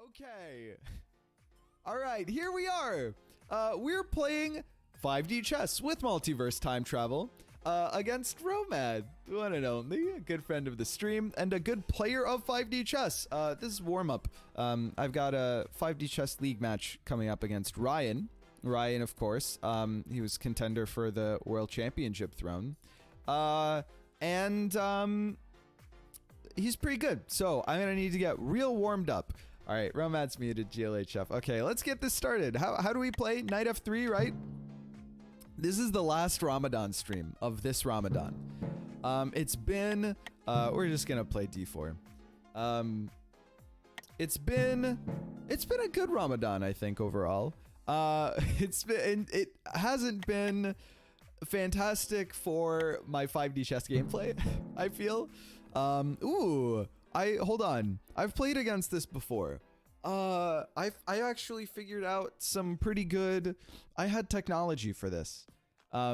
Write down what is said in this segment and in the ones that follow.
Okay. All right, here we are. We're playing 5D chess with multiverse time travel against Romad, the one and only, a good friend of the stream and a good player of 5D chess. This is warm-up. I've got a 5D chess league match coming up against Ryan. Ryan, of course. He was contender for the world championship throne. He's pretty good. So I'm going to need to get real warmed up. All right, Romad's muted, GLHF. Okay, let's get this started. How do we play? Knight F3, right? This is the last Ramadan stream of this Ramadan. It's been, we're just gonna play D4. It's been a good Ramadan, I think, overall. It hasn't been fantastic for my 5D chess gameplay, I feel. Hold on. I've played against this before. I actually figured out some pretty good. I had technology for this. I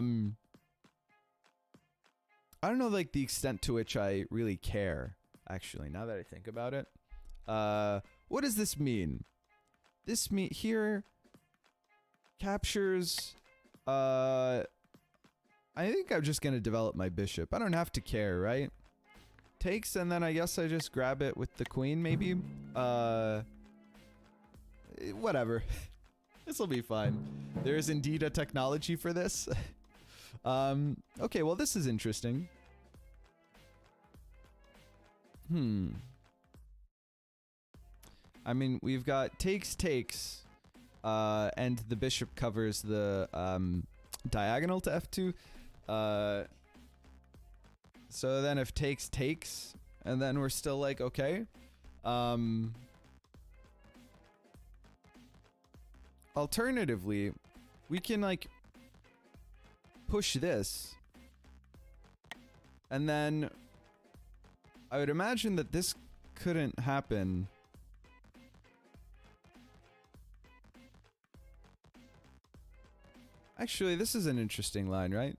don't know, like, the extent to which I really care, actually, now that I think about it. What does this mean? This here captures, I think I'm just gonna develop my bishop. I don't have to care, right? Takes, and then I guess I just grab it with the queen, maybe? Whatever. This will be fine. There is indeed a technology for this. Okay, well, this is interesting. I mean, we've got takes, and the bishop covers the diagonal to F2. So then if takes, and then we're still like, okay. Alternatively, we can, like, push this. And then I would imagine that this couldn't happen. Actually, this is an interesting line, right?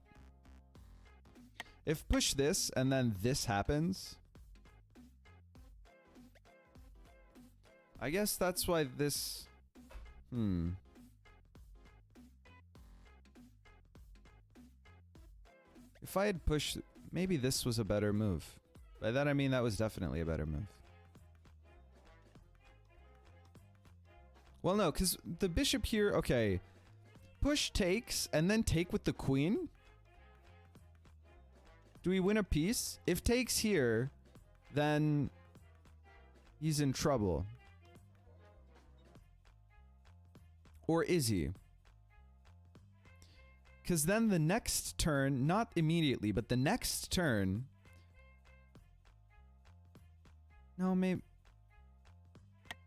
If push this and then this happens, I guess that's why this... If I had pushed, maybe this was a better move. By that I mean that was definitely a better move. Well, no, because the bishop here, okay. Push takes and then take with the queen? Do we win a piece? If takes here, then he's in trouble. Or is he? Because then the next turn, not immediately, but the next turn... No, maybe...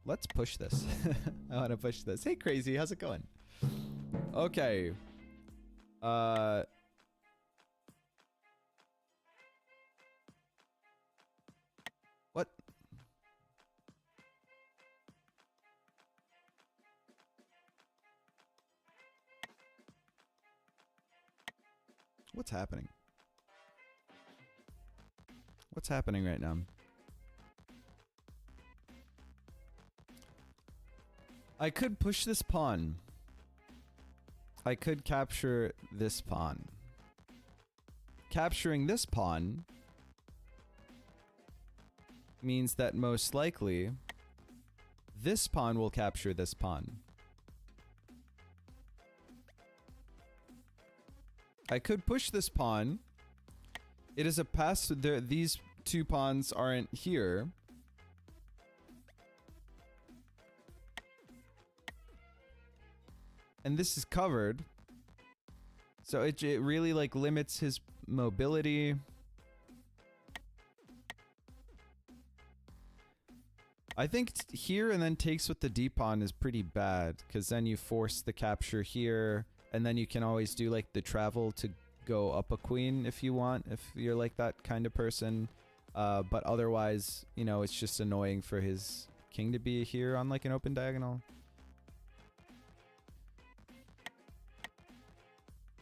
Let's push this. I want to push this. Hey, Crazy, how's it going? Okay. What? What's happening? What's happening right now? I could push this pawn. I could capture this pawn. Capturing this pawn means that most likely this pawn will capture this pawn. I could push this pawn. It is a pass. These two pawns aren't here. And this is covered. So it really, like, limits his mobility. I think here and then takes with the D pawn is pretty bad, because then you force the capture here. And then you can always do, like, the travel to go up a queen if you want, if you're, like, that kind of person. But otherwise, you know, it's just annoying for his king to be here on, like, an open diagonal.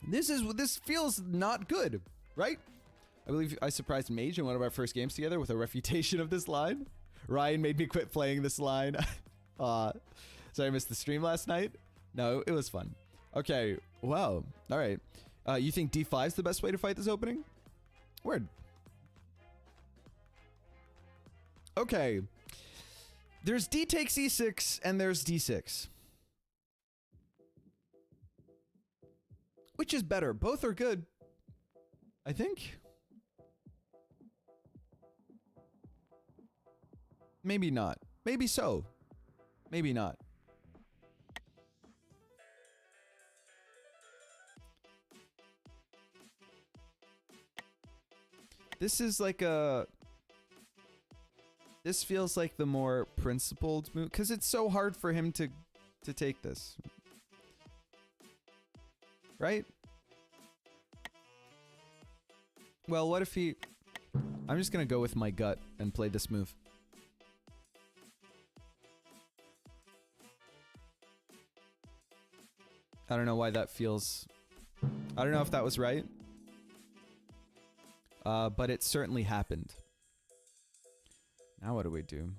This feels not good, right? I believe I surprised Mage in one of our first games together with a refutation of this line. Ryan made me quit playing this line. Sorry I missed the stream last night. No, it was fun. Okay, wow. All right. You think d5 is the best way to fight this opening? Word. Okay. There's d takes e6 and there's d6. Which is better? Both are good, I think. Maybe not. Maybe so. Maybe not. This is like a... This feels like the more principled move, because it's so hard for him to take this. Right? Well, what if he... I'm just gonna go with my gut and play this move. I don't know why that feels... I don't know if that was right. But it certainly happened. Now what do we do?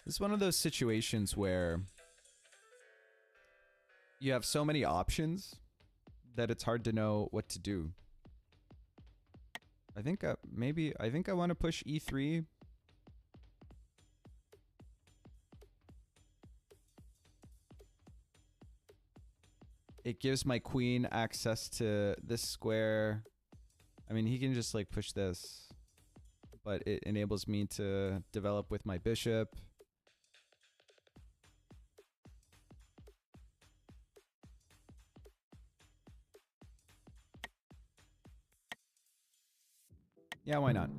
This is one of those situations where you have so many options that it's hard to know what to do. I think I think I want to push e3. It gives my queen access to this square. I mean, he can just like push this, but it enables me to develop with my bishop. Yeah, why not?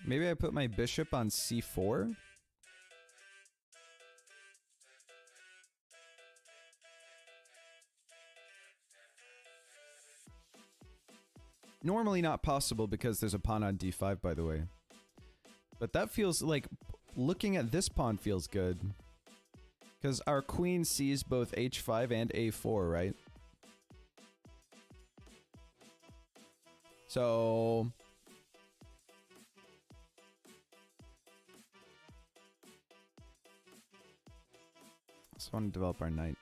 Maybe I put my bishop on c4? Normally not possible because there's a pawn on d5, by the way. But that feels like... Looking at this pawn feels good. Because our queen sees both h5 and a4, right? So... I just want to develop our knight.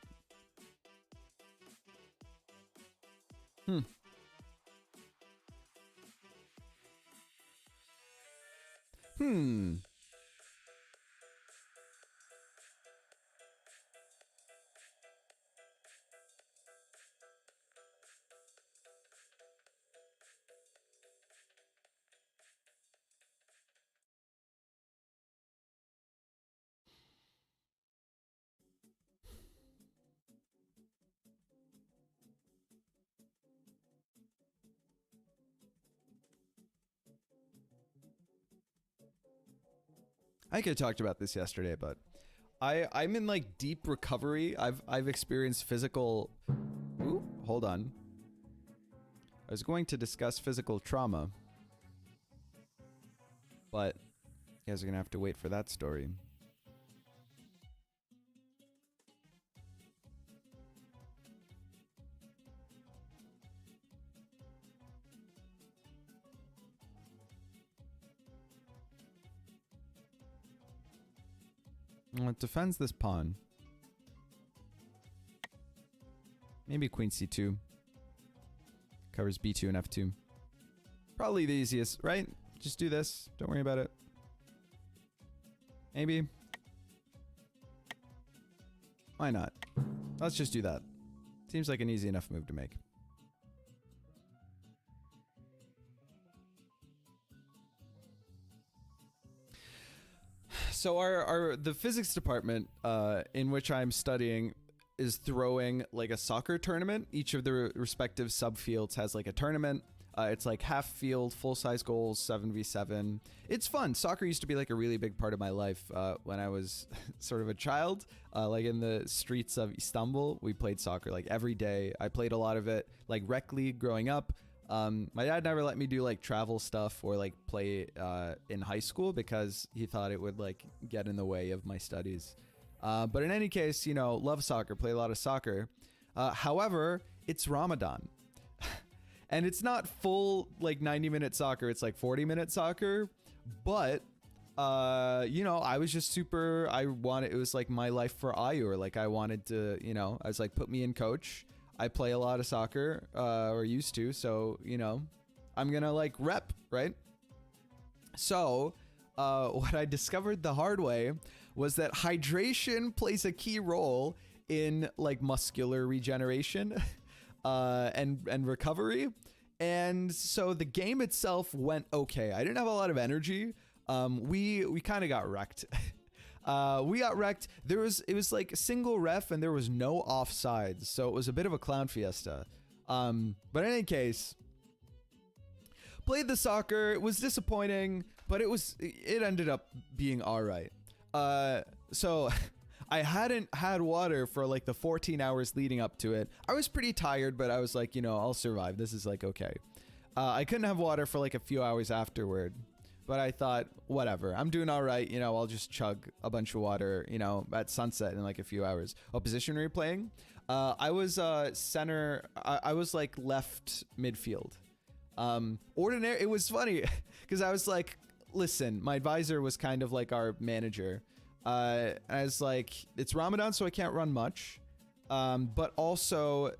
I could have talked about this yesterday, but I'm in like deep recovery. I've experienced physical... Ooh, hold on. I was going to discuss physical trauma, but you guys are gonna have to wait for that story. Well, it defends this pawn. Maybe queen c2. Covers b2 and f2. Probably the easiest, right? Just do this. Don't worry about it. Maybe. Why not? Let's just do that. Seems like an easy enough move to make. So the physics department in which I'm studying is throwing like a soccer tournament. Each of the respective subfields has like a tournament. It's like half field, full-size goals, 7v7. It's fun. Soccer used to be like a really big part of my life when I was sort of a child. Like in the streets of Istanbul, we played soccer like every day. I played a lot of it, like rec league growing up. My dad never let me do like travel stuff or like play in high school because he thought it would like get in the way of my studies. But in any case, you know, love soccer, play a lot of soccer. However, it's Ramadan. And it's not full like 90-minute soccer, it's like 40-minute soccer. But you know, I was just super, it was like my life for Ayur. Like I wanted to, you know, I was like, put me in coach. I play a lot of soccer, or used to, so, you know, I'm gonna like rep, right? So, what I discovered the hard way was that hydration plays a key role in like muscular regeneration and recovery. And so the game itself went okay. I didn't have a lot of energy. We kind of got wrecked. We got wrecked. It was like single ref and there was no offsides. So it was a bit of a clown fiesta. But in any case, played the soccer. It was disappointing, but it ended up being all right. So I hadn't had water for like the 14 hours leading up to it. I was pretty tired, but I was like, you know, I'll survive. This is like, okay. I couldn't have water for like a few hours afterward. But I thought, whatever, I'm doing all right. You know, I'll just chug a bunch of water, you know, at sunset in like a few hours. What position were you playing? I was center. I was like left midfield. Ordinary. It was funny because I was like, listen, my advisor was kind of like our manager. I was like, it's Ramadan, so I can't run much. But also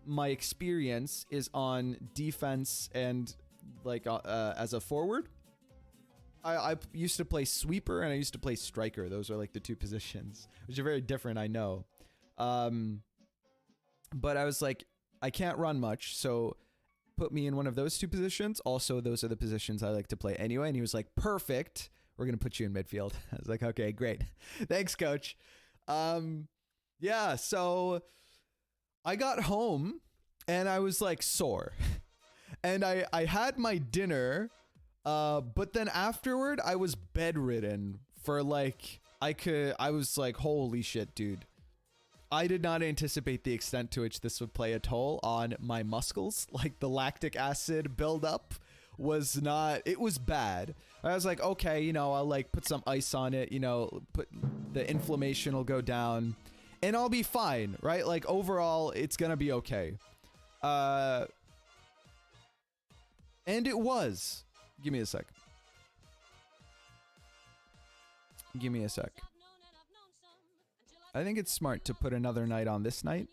my experience is on defense and like as a forward. I used to play sweeper and I used to play striker. Those are like the two positions, which are very different, I know. But I was like, I can't run much, so put me in one of those two positions. Also, those are the positions I like to play anyway. And he was like, perfect. We're going to put you in midfield. I was like, okay, great. Thanks, coach. Yeah, so I got home and I was like sore. And I had my dinner. But then afterward, I was bedridden for like, I was like, holy shit, dude. I did not anticipate the extent to which this would play a toll on my muscles. Like the lactic acid buildup was not, it was bad. I was like, okay, you know, I'll like put some ice on it, you know, put the inflammation will go down and I'll be fine, right? Like overall, it's gonna be okay. And it was. Give me a sec. Give me a sec. I think it's smart to put another night on this night.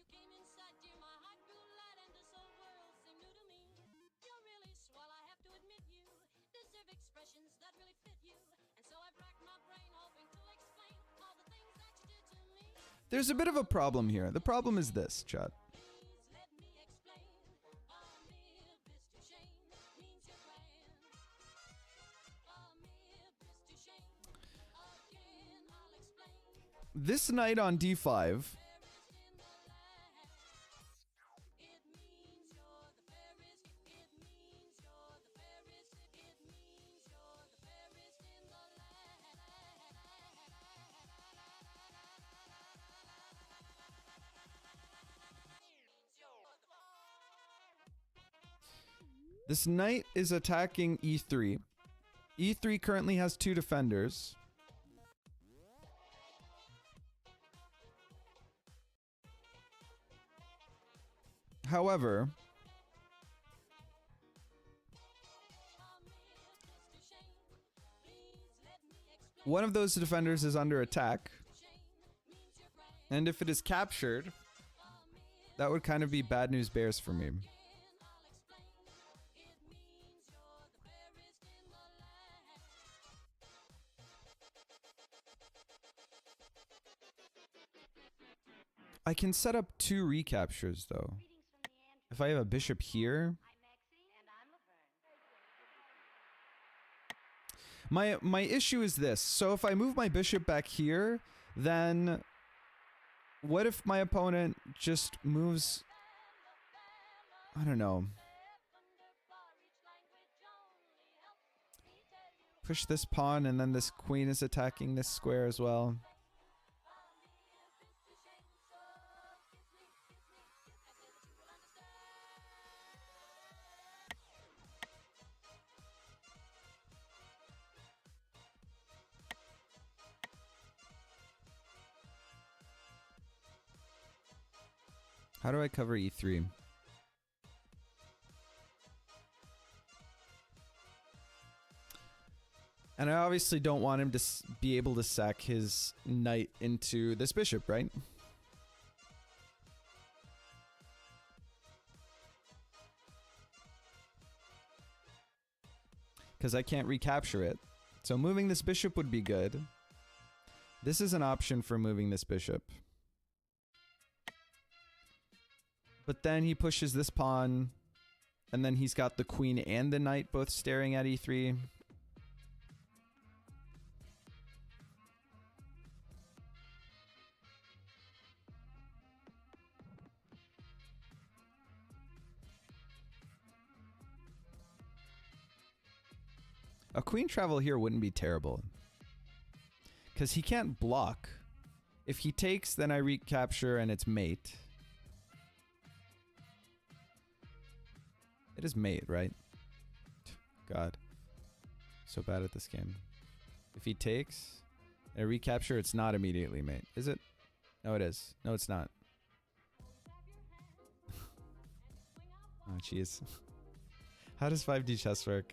There's a bit of a problem here. The problem is this, chat. This night on D5, this knight is attacking E3. E3 currently has 2 defenders. However, one of those defenders is under attack. And if it is captured, that would kind of be bad news bears for me. I can set up 2 recaptures though. If I have a bishop here, my issue is this. So if I move my bishop back here, then what if my opponent just moves? I don't know. push this pawn, and then this queen is attacking this square as well. How do I cover e3? And I obviously don't want him to be able to sack his knight into this bishop, right? Because I can't recapture it. So moving this bishop would be good. This is an option for moving this bishop. But then he pushes this pawn, and then he's got the queen and the knight both staring at e3. A queen travel here wouldn't be terrible. Because he can't block. If he takes, then I recapture and it's mate. It is mate, right? God. So bad at this game. If he takes and I recapture, it's not immediately mate. Is it? No, it is. No, it's not. Oh, jeez. How does 5D chess work?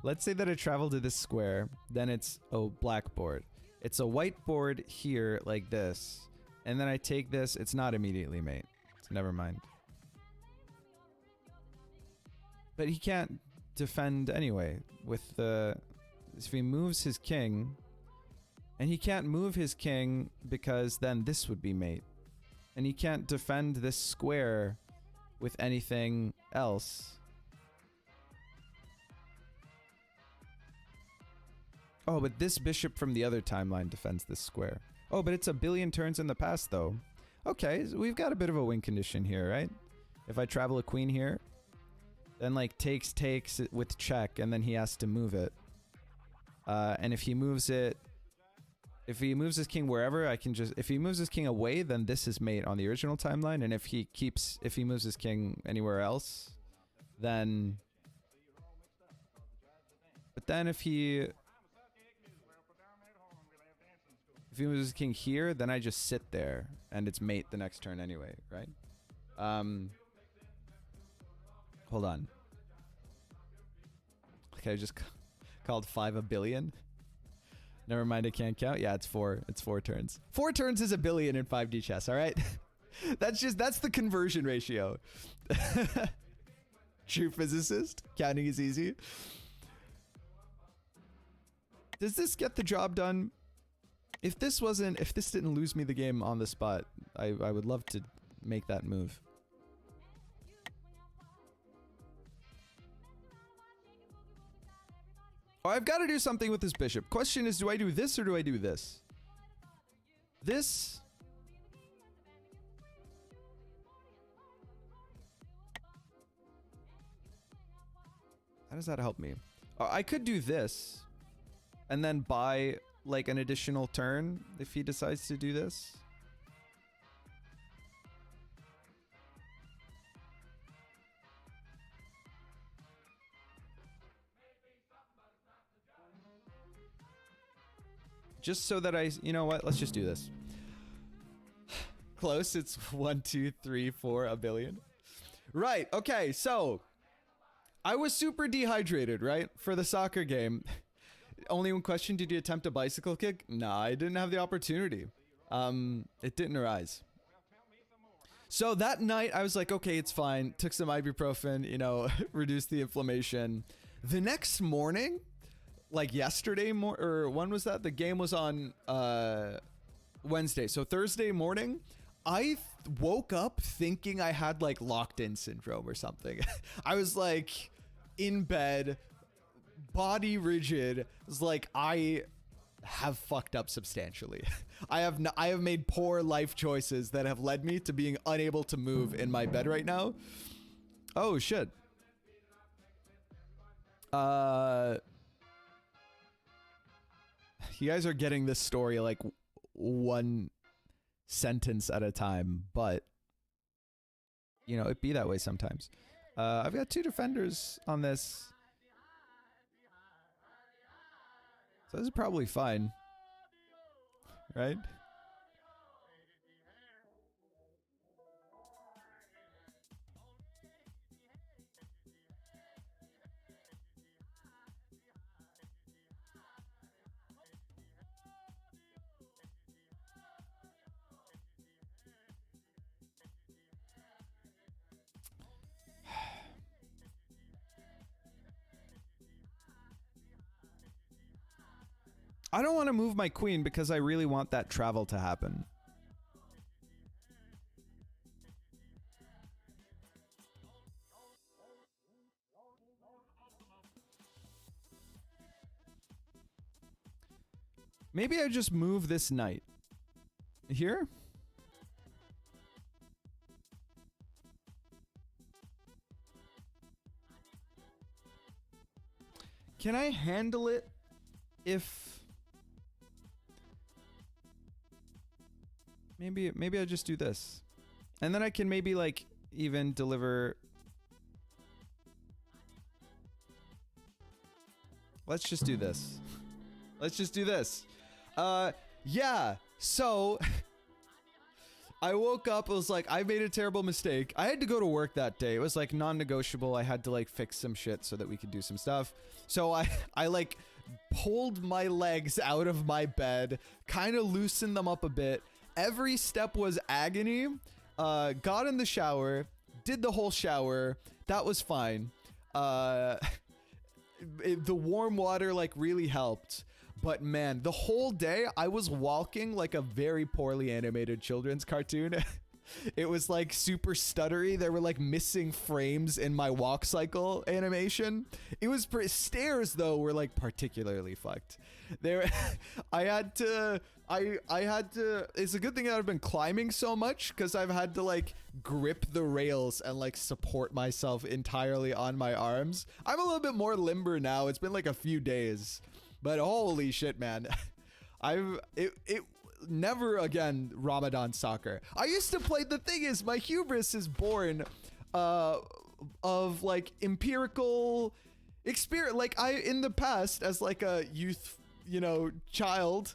Let's say that I travel to this square. Then it's a blackboard. It's a whiteboard here like this. And then I take this. It's not immediately mate. So never mind. But he can't defend anyway with the... If he moves his king... And he can't move his king because then this would be mate. And he can't defend this square with anything else. Oh, but this bishop from the other timeline defends this square. Oh, but it's a billion turns in the past though. Okay, so we've got a bit of a win condition here, right? If I travel a queen here... Then like takes with check, and then he has to move it. And if he moves it, if he moves his king wherever, I can just, if he moves his king away, then this is mate on the original timeline. And if he moves his king anywhere else, then, but then if he moves his king here, then I just sit there and it's mate the next turn anyway, right? Hold on. Okay, I just called 5 a billion. Never mind, I can't count. Yeah, it's 4. It's 4 turns. 4 turns is a billion in 5D chess, all right? That's the conversion ratio. True physicist. Counting is easy. Does this get the job done? If this didn't lose me the game on the spot, I would love to make that move. Oh, I've got to do something with this bishop. Question is, do I do this or do I do this? This... How does that help me? I could do this and then buy like an additional turn if he decides to do this. Just so that you know what? Let's just do this. Close. It's 1, 2, 3, 4, a billion. Right. Okay. So I was super dehydrated, right? For the soccer game. Only one question, did you attempt a bicycle kick? Nah, I didn't have the opportunity. It didn't arise. So that night I was like, okay, it's fine. Took some ibuprofen, you know, reduced the inflammation. The next morning, like yesterday or when was that? The game was on Wednesday. So Thursday morning, I woke up thinking I had like locked-in syndrome or something. I was like in bed, body rigid. It was like I have fucked up substantially. I have made poor life choices that have led me to being unable to move in my bed right now. Oh shit. You guys are getting this story like one sentence at a time, but you know, it be that way sometimes. I've got 2 defenders on this. So this is probably fine. Right? I don't want to move my queen because I really want that travel to happen. Maybe I just move this knight. Here? Can I handle it if... Maybe I just do this. And then I can maybe like even deliver... Let's just do this. Let's just do this. Yeah, so I woke up, I was like, I made a terrible mistake. I had to go to work that day. It was like non-negotiable. I had to like fix some shit so that we could do some stuff. So I like pulled my legs out of my bed, kind of loosened them up a bit. Every step was agony. Got in the shower, did the whole shower. That was fine. The warm water like really helped. But man, the whole day I was walking like a very poorly animated children's cartoon. It was like super stuttery. There were like missing frames in my walk cycle animation. It was stairs though were like particularly fucked. There, I had to. It's a good thing that I've been climbing so much because I've had to like grip the rails and like support myself entirely on my arms. I'm a little bit more limber now. It's been like a few days. But holy shit, man. It never again Ramadan soccer. I used to play, the thing is, my hubris is born of like empirical experience. Like in the past, as like a youth, you know, child,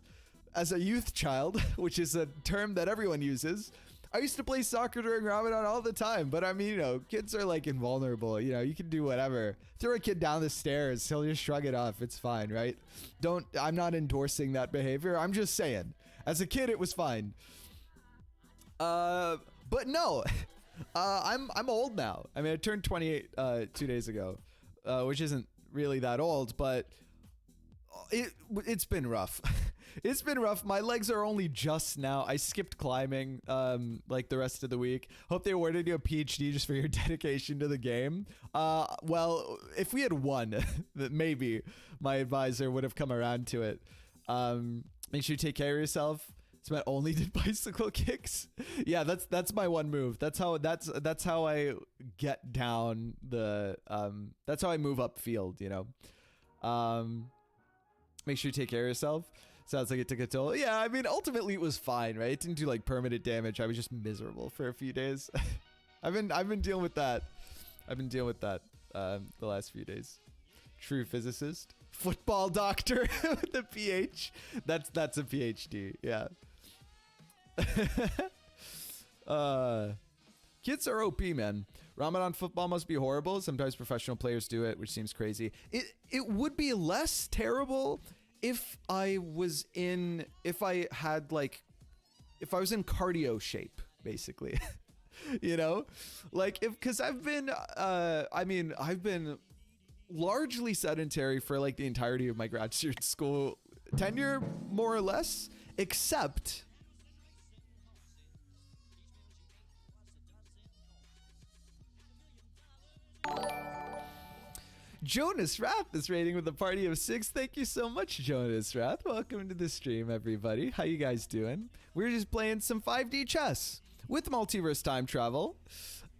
as a youth child, which is a term that everyone uses, I used to play soccer during Ramadan all the time. But I mean, you know, kids are like invulnerable. You know, you can do whatever. Throw a kid down the stairs, he'll just shrug it off. It's fine, right? I'm not endorsing that behavior. I'm just saying, as a kid, it was fine. But no, I'm old now. I mean, I turned 28 2 days ago, which isn't really that old, but it's been rough. It's been rough. My legs are only just now. I skipped climbing like the rest of the week. Hope they awarded you a PhD just for your dedication to the game. Well, if we had won, maybe my advisor would have come around to it. Make sure you take care of yourself. Matt only did bicycle kicks. Yeah, that's my one move. That's how I get down the that's how I move up field, you know. Make sure you take care of yourself. Sounds like it took a toll. Yeah, I mean, ultimately it was fine, right? It didn't do like permanent damage. I was just miserable for a few days. I've been dealing with that. The last few days. True physicist, football doctor with a PH. That's a PhD. Yeah. Kids are OP, man. Ramadan football must be horrible. Sometimes professional players do it, which seems crazy. It would be less terrible if I was in cardio shape, basically. You know, like because I've been largely sedentary for like the entirety of my graduate school tenure, more or less, except Jonas Rath is rating with a party of 6. Thank you so much, Jonas Rath. Welcome to the stream, everybody. How you guys doing? We're just playing some 5D chess with multiverse time travel.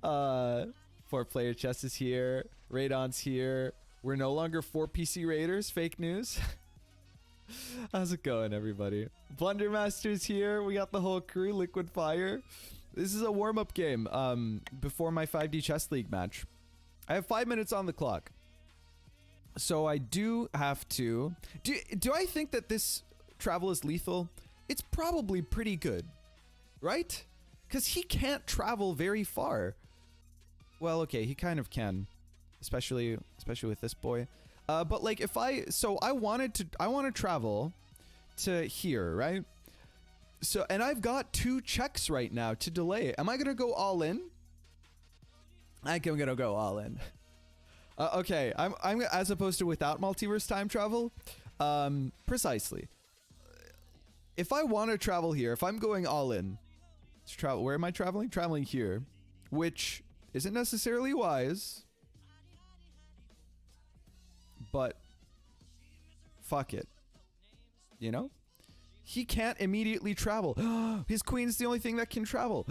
4-player chess is here. Radon's here. We're no longer 4 PC raiders. Fake news. How's it going, everybody? Blundermaster's here. We got the whole crew. Liquid Fire. This is a warm-up game before my 5D Chess League match. I have 5 minutes on the clock. So I do have to... Do I think that this travel is lethal? It's probably pretty good, right? Because he can't travel very far. Well, okay, he kind of can. Especially with this boy. But like if I want to travel to here, right? So, and I've got 2 checks right now to delay it. Am I gonna go all in? I think I'm gonna go all in. Okay, I'm as opposed to without multiverse time travel. Precisely. If I want to travel here, if I'm going all in, to travel. Where am I traveling? Traveling here, which isn't necessarily wise. But fuck it. You know? He can't immediately travel. His queen's the only thing that can travel.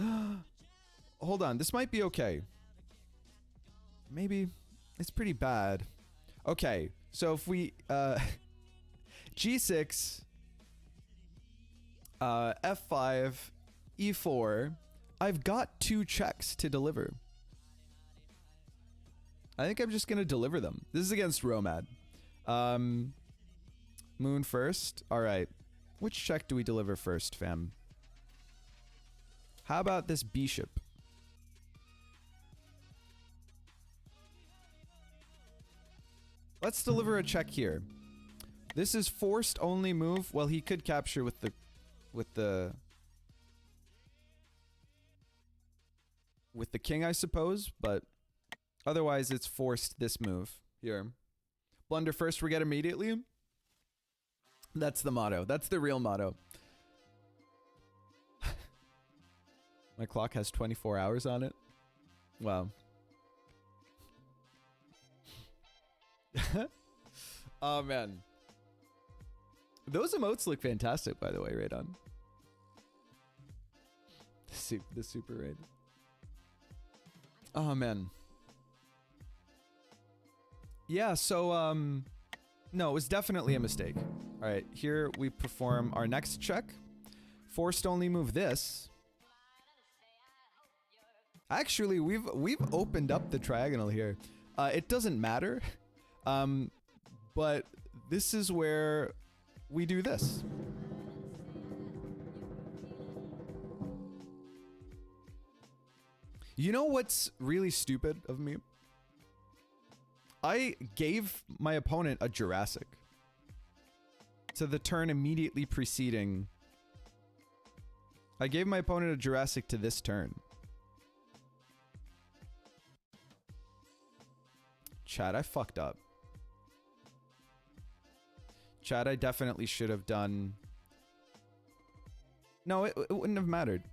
Hold on, this might be okay. Maybe it's pretty bad. Okay, so if we G6 F5 E4, I've got 2 checks to deliver. I think I'm just gonna deliver them. This is against Romad. Moon first. All right. Which check do we deliver first, fam? How about this bishop? Let's deliver a check here. This is forced only move. Well, he could capture with the king, I suppose, but otherwise it's forced this move here. Blunder first, forget immediately. That's the motto. That's the real motto. My clock has 24 hours on it. Wow. Oh, man. Those emotes look fantastic, by the way, right on. The super raid. Oh, man. Yeah, so, no, it was definitely a mistake. All right, here we perform our next check. Forced only move this. Actually, we've opened up the triagonal here. It doesn't matter, but this is where we do this. You know what's really stupid of me? I gave my opponent a Jurassic to the turn immediately preceding. I gave my opponent a Jurassic to this turn. Chad, I fucked up. Chad, I definitely should have done... No, it wouldn't have mattered.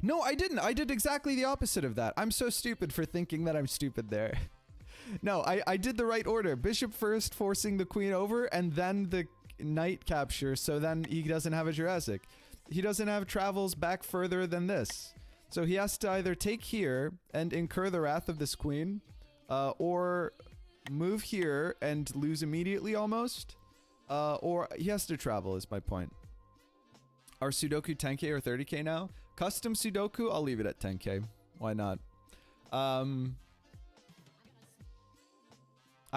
No, I didn't. I did exactly the opposite of that. I'm so stupid for thinking that I'm stupid there. No, I did the right order. Bishop first, forcing the queen over, and then the knight capture, so then he doesn't have a Jurassic. He doesn't have travels back further than this. So he has to either take here and incur the wrath of this queen, or move here and lose immediately almost, or he has to travel is my point. Are Sudoku 10k or 30k now? Custom Sudoku, I'll leave it at 10k. Why not? I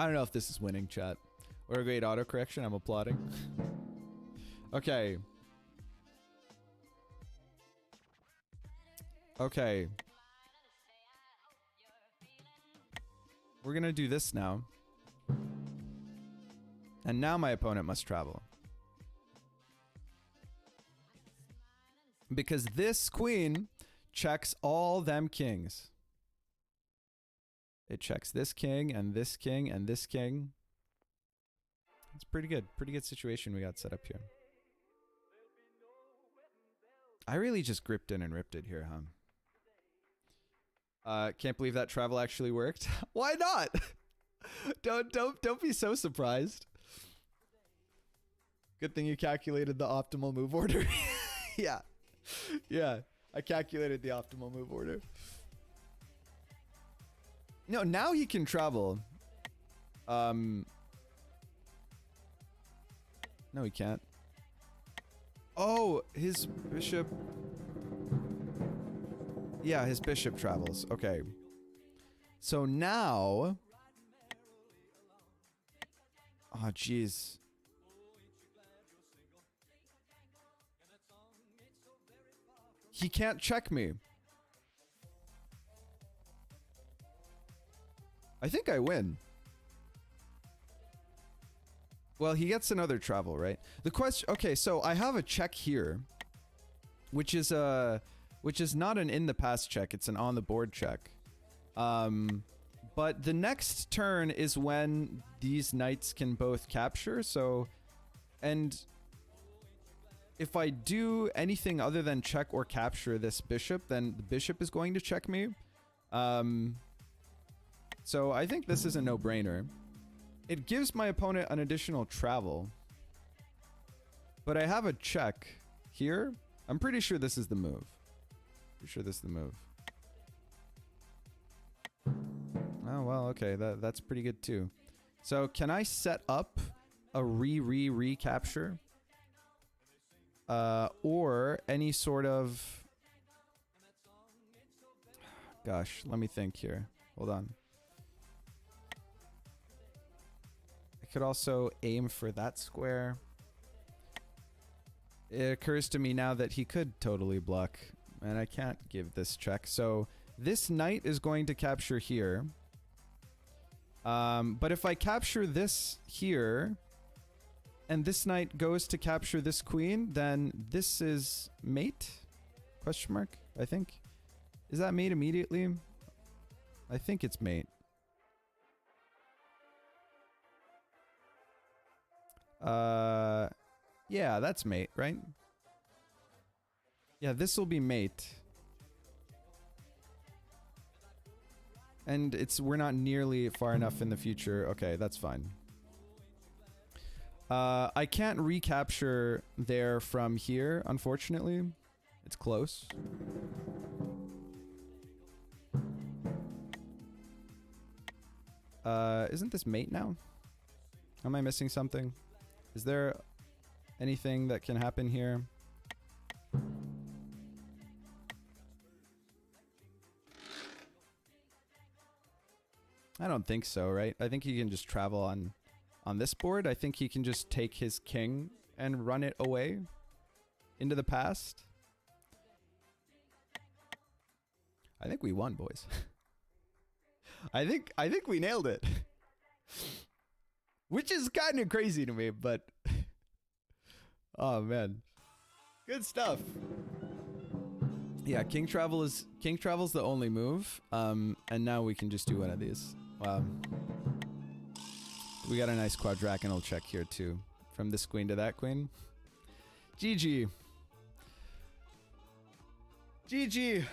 don't know if this is winning, chat. Or a great autocorrection, I'm applauding. Okay. Okay. We're gonna do this now. And now my opponent must travel. Because this queen checks all them kings. It checks this king and this king and this king. It's pretty good. Pretty good situation we got set up here. I really just gripped in and ripped it here, huh? Can't believe that travel actually worked. Why not? Don't be so surprised. Good thing you calculated the optimal move order. Yeah. Yeah, I calculated the optimal move order. No, now he can travel. No, he can't. Oh, his bishop. Yeah, his bishop travels. Okay. So now... Oh, jeez. He can't check me. I think I win. Well, he gets another travel, right? The question... Okay, so I have a check here. Which is not an in the past check. It's an on the board check. But the next turn is when these knights can both capture, so... And... If I do anything other than check or capture this bishop, then the bishop is going to check me. So I think this is a no-brainer. It gives my opponent an additional travel. But I have a check here. I'm pretty sure this is the move. Pretty sure this is the move. Oh, well, okay. That's pretty good, too. So can I set up a recapture? Or any sort of... Gosh, let me think here. Hold on. I could also aim for that square. It occurs to me now that he could totally block, and I can't give this check. So this knight is going to capture here. But if I capture this here... And this knight goes to capture this queen, then this is mate? Question mark, I think. Is that mate immediately? I think it's mate. Yeah, that's mate, right? Yeah, this will be mate. And we're not nearly far enough in the future. Okay, that's fine. I can't recapture there from here, unfortunately. It's close. Isn't this mate now? Am I missing something? Is there anything that can happen here? I don't think so, right? I think he can just travel on this board. I think he can just take his king and run it away into the past. I think we won, boys. I think we nailed it. Which is kind of crazy to me, but oh man. Good stuff. Yeah, king travel's the only move. And now we can just do one of these. Wow. We got a nice quadrigonal check here too. From this queen to that queen. GG. GG.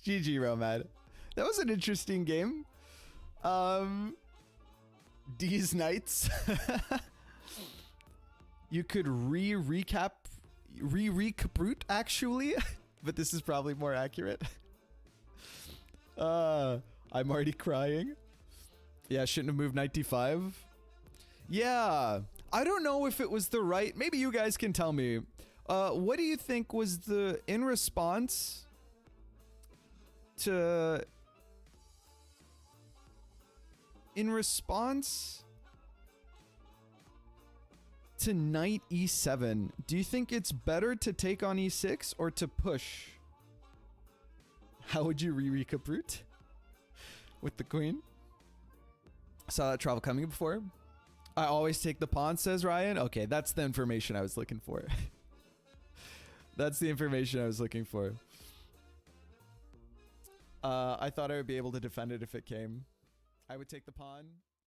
GG, Romad. That was an interesting game. These knights. You could recap actually, but this is probably more accurate. I'm already crying. Yeah, shouldn't have moved knight d5. Yeah, I don't know if it was the right... Maybe you guys can tell me. What do you think was the... In response to... In response to knight e7, do you think it's better to take on e6 or to push? How would you re-recaprute? With the queen? Saw that travel coming before. I always take the pawn, says Ryan. Okay, that's the information I was looking for. That's the information I was looking for. I thought I would be able to defend it if it came. I would take the pawn.